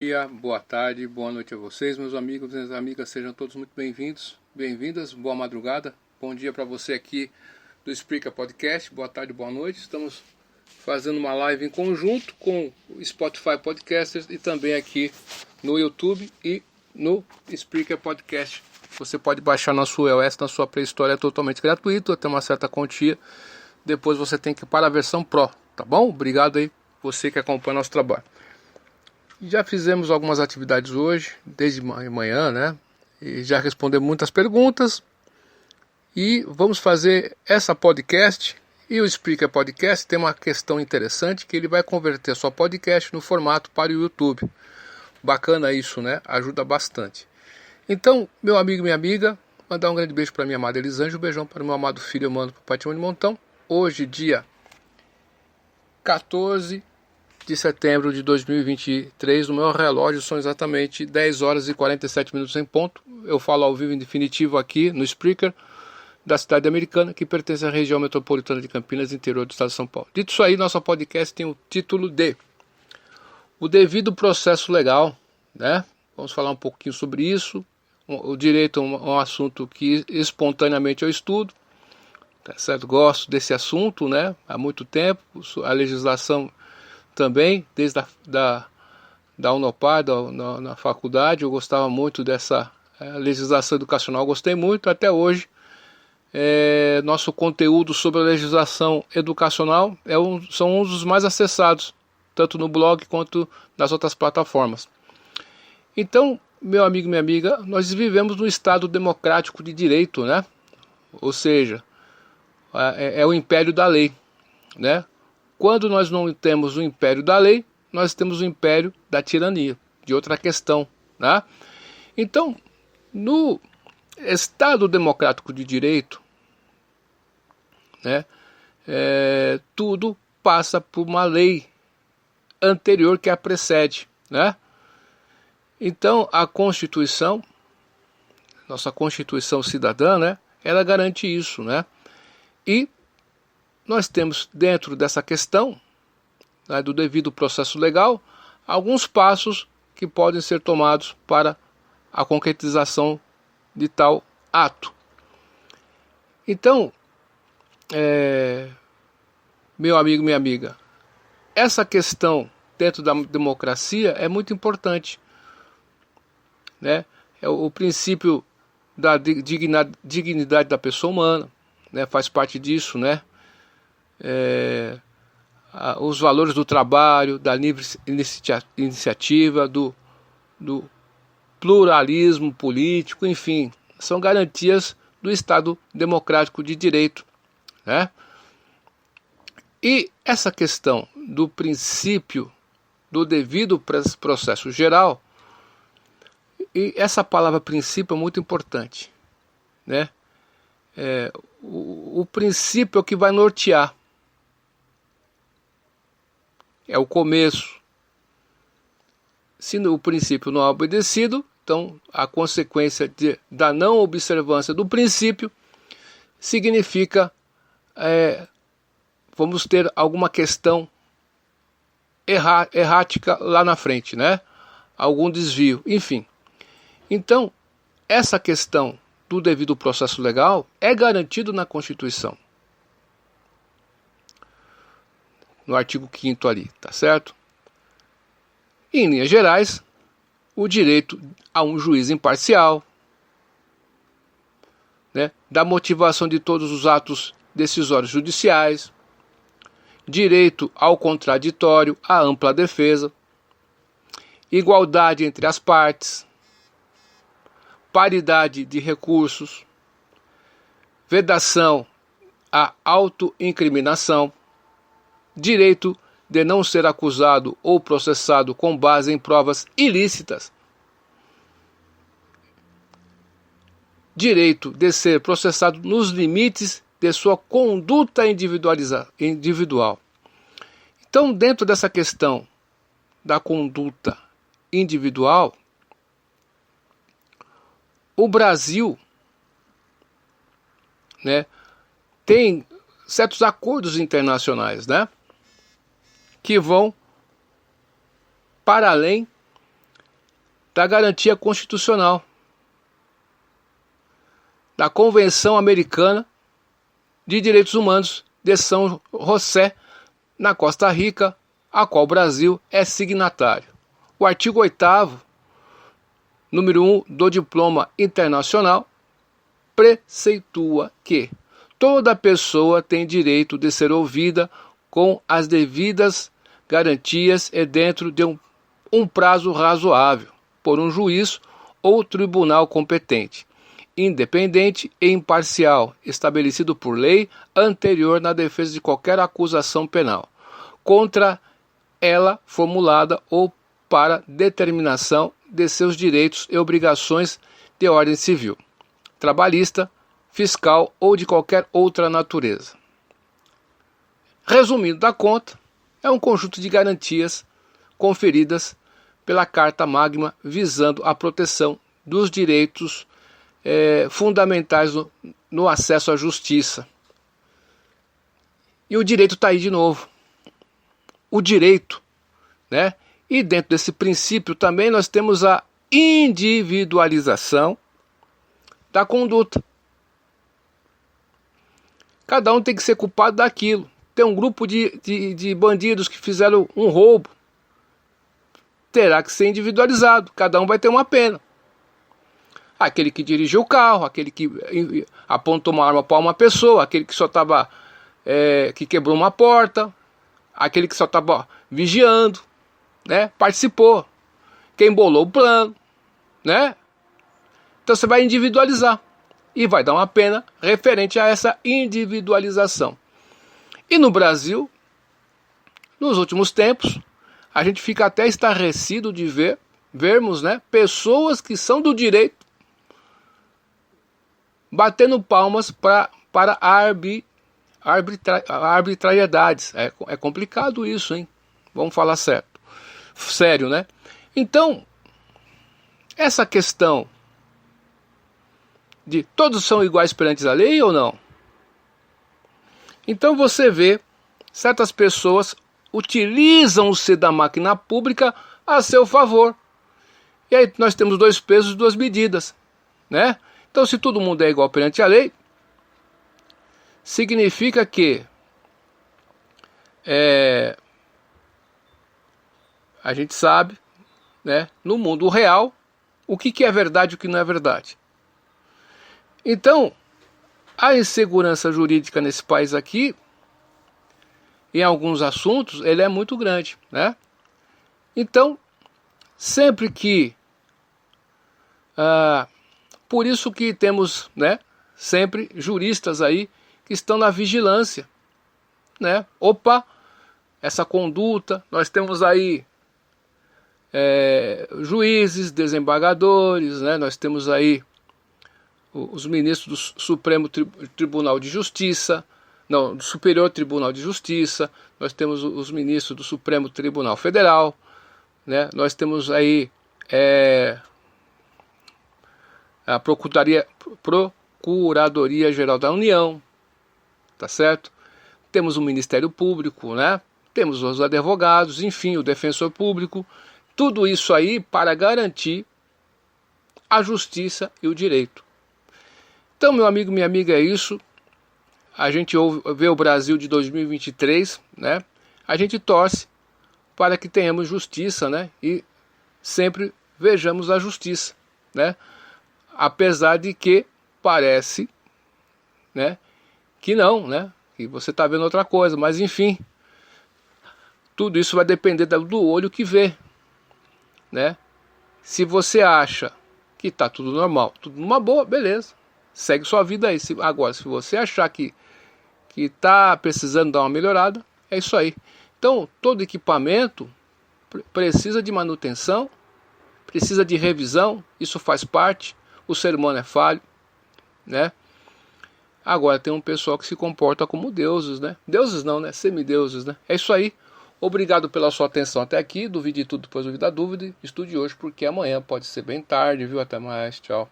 Dia, boa tarde, boa noite a vocês, meus amigos e minhas amigas, sejam todos muito bem-vindos, bem-vindas, boa madrugada, bom dia para você aqui do Spreaker Podcast, boa tarde, boa noite. Estamos fazendo uma live em conjunto com o Spotify Podcasters e também aqui no YouTube e no Spreaker Podcast. Você pode baixar na sua iOS, na sua Play Store, é totalmente gratuito, até uma certa quantia, depois você tem que ir para a versão Pro, tá bom? Obrigado aí, você que acompanha nosso trabalho. Já fizemos algumas atividades hoje, desde manhã, né? E já respondemos muitas perguntas. E vamos fazer essa podcast. E o Spreaker Podcast tem uma questão interessante, que ele vai converter sua podcast no formato para o YouTube. Bacana isso, né? Ajuda bastante. Então, meu amigo e minha amiga, mandar um grande beijo para minha amada Elisângela, um beijão para o meu amado filho, eu mando para o Patimão de Montão. Hoje, dia 14 de setembro de 2023, no meu relógio são exatamente 10 horas e 47 minutos em ponto. Eu falo ao vivo em definitivo aqui no Spreaker, da cidade americana, que pertence à região metropolitana de Campinas, interior do estado de São Paulo. Dito isso aí, nosso podcast tem o título de O Devido Processo Legal, né? Vamos falar um pouquinho sobre isso. O direito é um assunto que espontaneamente eu estudo, tá certo? Gosto desse assunto, né? Há muito tempo. A legislação também, desde da Unopar, na faculdade, eu gostava muito dessa legislação educacional, gostei muito, até hoje. Nosso conteúdo sobre a legislação educacional são um dos mais acessados, tanto no blog quanto nas outras plataformas. Então, meu amigo e minha amiga, nós vivemos num Estado democrático de direito, né? Ou seja, é o império da lei, né? Quando nós não temos o império da lei, nós temos o império da tirania, de outra questão, né? Então, no Estado democrático de direito, né, tudo passa por uma lei anterior que a precede, né? Então, a Constituição, nossa Constituição cidadã, né, ela garante isso, né? E nós temos dentro dessa questão, né, do devido processo legal, alguns passos que podem ser tomados para a concretização de tal ato. Então, meu amigo, minha amiga, essa questão dentro da democracia é muito importante, né? É o princípio da dignidade da pessoa humana, né? Faz parte disso, né? Os valores do trabalho, da livre iniciativa, do pluralismo político, enfim, são garantias do Estado democrático de direito, né? E essa questão do princípio do devido processo geral, e essa palavra princípio é muito importante, né? O princípio é o que vai nortear. É o começo. Se o princípio não é obedecido, então a consequência da não observância do princípio significa vamos ter alguma questão errática lá na frente, né? Algum desvio, enfim. Então, essa questão do devido processo legal é garantido na Constituição. No artigo 5º ali, tá certo? E, em linhas gerais, o direito a um juiz imparcial, né, da motivação de todos os atos decisórios judiciais, direito ao contraditório, à ampla defesa, igualdade entre as partes, paridade de recursos, vedação à autoincriminação, direito de não ser acusado ou processado com base em provas ilícitas, direito de ser processado nos limites de sua conduta individual. Então, dentro dessa questão da conduta individual, o Brasil, né, tem certos acordos internacionais, né, que vão para além da garantia constitucional, da Convenção Americana de Direitos Humanos de São José, na Costa Rica, a qual o Brasil é signatário. O artigo 8º, número 1 do Diploma Internacional, preceitua que toda pessoa tem direito de ser ouvida com as devidas garantias e dentro de um prazo razoável, por um juiz ou tribunal competente, independente e imparcial, estabelecido por lei anterior na defesa de qualquer acusação penal, contra ela formulada ou para determinação de seus direitos e obrigações de ordem civil, trabalhista, fiscal ou de qualquer outra natureza. Resumindo da conta, é um conjunto de garantias conferidas pela Carta Magna visando a proteção dos direitos fundamentais no acesso à justiça. E o direito está aí de novo. O direito, né? E dentro desse princípio também nós temos a individualização da conduta. Cada um tem que ser culpado daquilo. Tem um grupo de bandidos que fizeram um roubo. Terá que ser individualizado. Cada um vai ter uma pena. Aquele que dirigiu o carro, aquele que apontou uma arma para uma pessoa, aquele que só estava que quebrou uma porta, aquele que só estava vigiando, né? Participou. Quem bolou o plano, né? Então você vai individualizar e vai dar uma pena referente a essa individualização. E no Brasil, nos últimos tempos, a gente fica até estarrecido de vermos, né, pessoas que são do direito batendo palmas para arbitrariedades. É complicado isso, hein? Vamos falar sério, né? Então, essa questão de todos são iguais perante a lei ou não? Então você vê certas pessoas utilizam-se da máquina pública a seu favor. E aí nós temos 2 pesos e 2 medidas, né? Então, se todo mundo é igual perante a lei, significa que a gente sabe, né, no mundo real, o que é verdade e o que não é verdade. Então, a insegurança jurídica nesse país aqui, em alguns assuntos, ele é muito grande, né? Então, sempre que... por isso que temos, né, sempre juristas aí que estão na vigilância, né? Opa, essa conduta, nós temos aí juízes, desembargadores, né? Nós temos aí os ministros do Supremo Tribunal de Justiça, não, do Superior Tribunal de Justiça, nós temos os ministros do Supremo Tribunal Federal, né? Nós temos aí a Procuradoria-Geral da União, tá certo? Temos o Ministério Público, né? Temos os advogados, enfim, o Defensor Público, tudo isso aí para garantir a justiça e o direito. Então, meu amigo, minha amiga, é isso. A gente vê o Brasil de 2023, né? A gente torce para que tenhamos justiça, né? E sempre vejamos a justiça, né? Apesar de que parece, né, que não, né? Que você está vendo outra coisa, mas enfim, tudo isso vai depender do olho que vê, né? Se você acha que está tudo normal, tudo numa boa, beleza, segue sua vida aí. Agora, se você achar que está precisando dar uma melhorada, é isso aí. Então, todo equipamento precisa de manutenção, precisa de revisão, isso faz parte. O ser humano é falho, né? Agora tem um pessoal que se comporta como deuses, né? Deuses não, né? Semideuses, né? É isso aí. Obrigado pela sua atenção até aqui. Duvide de tudo, depois duvide da dúvida. Estude hoje porque amanhã pode ser bem tarde, viu? Até mais. Tchau.